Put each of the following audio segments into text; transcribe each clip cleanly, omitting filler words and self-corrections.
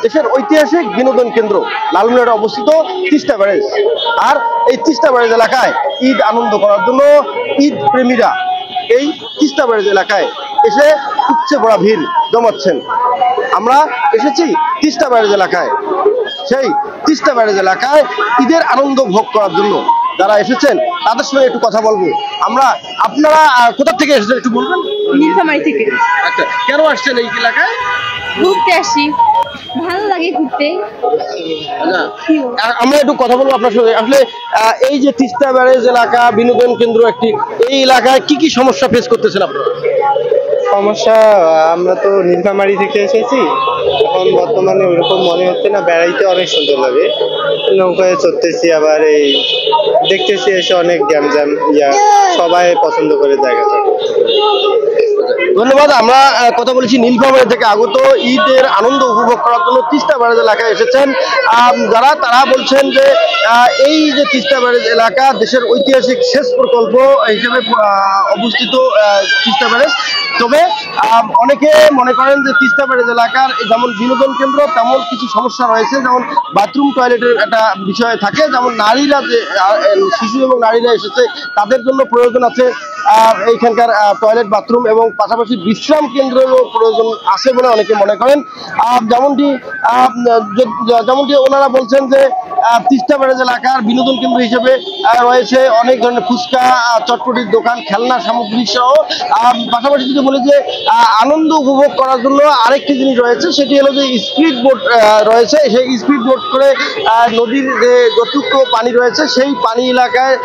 দেশের ঐতিহাসিক বিনোদন কেন্দ্র লালমনিরহাটে অবস্থিত তিস্তা ব্যারেজ। আর এই তিস্তা ব্যারেজ এলাকায় ঈদ আনন্দ করার জন্য ঈদ প্রেমীরা এই তিস্তা ব্যারেজ এলাকায় এসে উপচে পড়া ভিড় জমাচ্ছেন। আমরা এসেছি তিস্তা ব্যারেজ এলাকায়। সেই তিস্তা ব্যারেজ এলাকায় ঈদের আনন্দ ভোগ করার জন্য যারা এসেছেন তাদের সঙ্গে একটু কথা বলবো। আপনারা কোথা থেকে এসেছেন একটু বলবেন? নীলফামারী থেকে। আচ্ছা, কেন আসছেন এই এলাকায়? ঘুরতে আসি, ভালো লাগে ঘুরতে। আমরা একটু কথা বলবো আপনার সঙ্গে। আসলে এই যে তিস্তা ব্যারেজ এলাকা বিনোদন কেন্দ্র একটি, এই এলাকায় কি কি সমস্যা ফেস করতেছেন আপনারা? সমস্যা, আমরা তো নীলফামারী থেকে এসেছি, এখন বর্তমানে ওইরকম মনে হচ্ছে না। বেড়াইতে অনেক সুন্দর লাগে, নৌকায় চড়তেছি, আবার এই দেখতেছি এসে অনেক গ্যামজাম, সবাই পছন্দ করে জায়গাটা। ধন্যবাদ। আমরা কথা বলেছি নীলফামারী থেকে আগত ঈদের আনন্দ উপভোগ করার জন্য তিস্তা ব্যারেজ এলাকায় এসেছেন তারা বলছেন যে এই যে তিস্তা ব্যারেজ এলাকা দেশের ঐতিহাসিক সেচ প্রকল্প হিসেবে অবস্থিত তিস্তা ব্যারেজ। তবে অনেকে মনে করেন যে তিস্তা ব্যারেজ এলাকার যেমন বিনোদন কেন্দ্র তেমন কিছু সমস্যা রয়েছে, যেমন বাথরুম টয়লেটের একটা বিষয় থাকে, যেমন নারীরা যে শিশু এবং নারীরা এসেছে তাদের জন্য প্রয়োজন আছে এইখানকার টয়লেট বাথরুম, এবং পাশাপাশি বিশ্রাম কেন্দ্রেরও প্রয়োজন আছে বলে অনেকে মনে করেন। যেমনটি ওনারা বলছেন যে তিস্তা ব্যারেজ এলাকার বিনোদন কেন্দ্র হিসেবে রয়েছে অনেক ধরনের ফুচকা, চটপটির দোকান, খেলনা সামগ্রী সহ। পাশাপাশি যদি বলি যে আনন্দ উপভোগ করার জন্য আরেকটি জিনিস রয়েছে, সেটি হলো যে স্পিড বোট রয়েছে। সেই স্পিড বোট করে নদীর যে যতটুকু পানি রয়েছে সেই পানি এলাকায়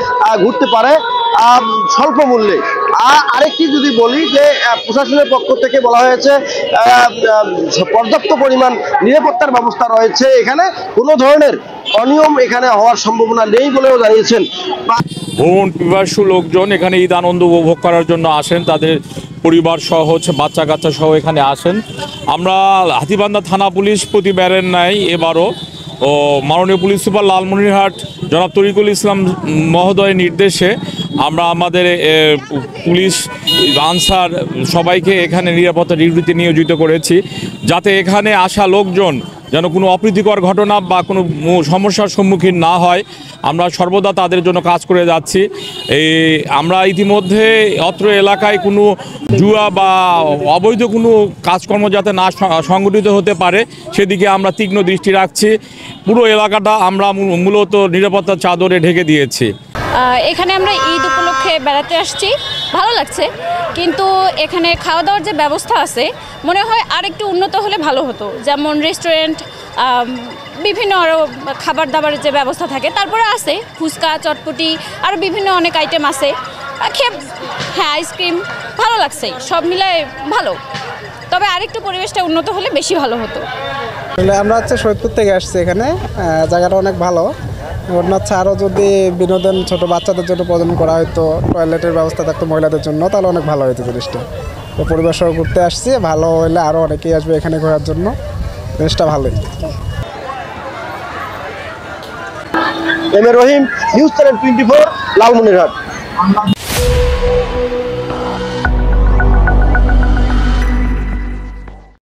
ঘুরতে পারে স্বল্প মূল্যে। আরেকটি যদি বলি যে প্রশাসনের পক্ষ থেকে বলা হয়েছে পর্যাপ্ত পরিমাণ নিরাপত্তার ব্যবস্থা রয়েছে, এখানে কোনো ধরনের অনিয়ম এখানে হওয়ার সম্ভাবনা নেই বলেও জানিয়েছেন। ভ্রমণ পিপাসু লোকজন এখানে ঈদ আনন্দ উপভোগ করার জন্য আসেন, তাদের পরিবার সহ বাচ্চা কাচ্চা সহ এখানে আসেন। আমরা হাতীবান্ধা থানা পুলিশ প্রতি ব্যারের নাই এবারও মাননীয় পুলিশ সুপার লালমনিরহাট জনাব তরিকুল ইসলাম মহোদয়ের নির্দেশে আমরা আমাদের পুলিশ আনসার সবাইকে এখানে নিরাপত্তা ডিউটিতে নিয়োজিত করেছি, যাতে এখানে আসা লোকজন যেন কোনো অপ্রীতিকর ঘটনা বা কোনো সমস্যার সম্মুখীন না হয়। আমরা সর্বদা তাদের জন্য কাজ করে যাচ্ছি। আমরা ইতিমধ্যে অত্র এলাকায় কোনো জুয়া বা অবৈধ কোনো কাজকর্ম যাতে না সংগঠিত হতে পারে সেদিকে আমরা তীক্ষ্ণ দৃষ্টি রাখছি। পুরো এলাকাটা আমরা মূলত নিরাপত্তার চাদরে ঢেকে দিয়েছি। এখানে আমরা ঈদ উপলক্ষে বেড়াতে আসছি, ভালো লাগছে, কিন্তু এখানে খাওয়া দাওয়ার যে ব্যবস্থা আছে মনে হয় আরেকটু উন্নত হলে ভালো হতো। যেমন রেস্টুরেন্ট, বিভিন্ন আরও খাবার দাবারের যে ব্যবস্থা থাকে, তারপরে আছে ফুচকা, চটপটি, আরও বিভিন্ন অনেক আইটেম আছে। হ্যাঁ, আইসক্রিম, ভালো লাগছে, সব মিলায় ভালো। তবে আরেকটু পরিবেশটা উন্নত হলে বেশি ভালো হতো। আমরা হচ্ছে সৈয়দপুর থেকে আসছি, এখানে জায়গাটা অনেক ভালো। মনে হচ্ছে আরও যদি বিনোদন ছোটো বাচ্চাদের জন্য প্রদান করা হয়তো, টয়লেটের ব্যবস্থা থাকতো মহিলাদের জন্য, তাহলে অনেক ভালো হতো জিনিসটা। তো পরিবেশও ঘুরতে আসছি, ভালো হলে আরও অনেকেই আসবে এখানে ঘোরার জন্য, জিনিসটা ভালোই। M A Rahim, news channel 24, Lalmonirhat.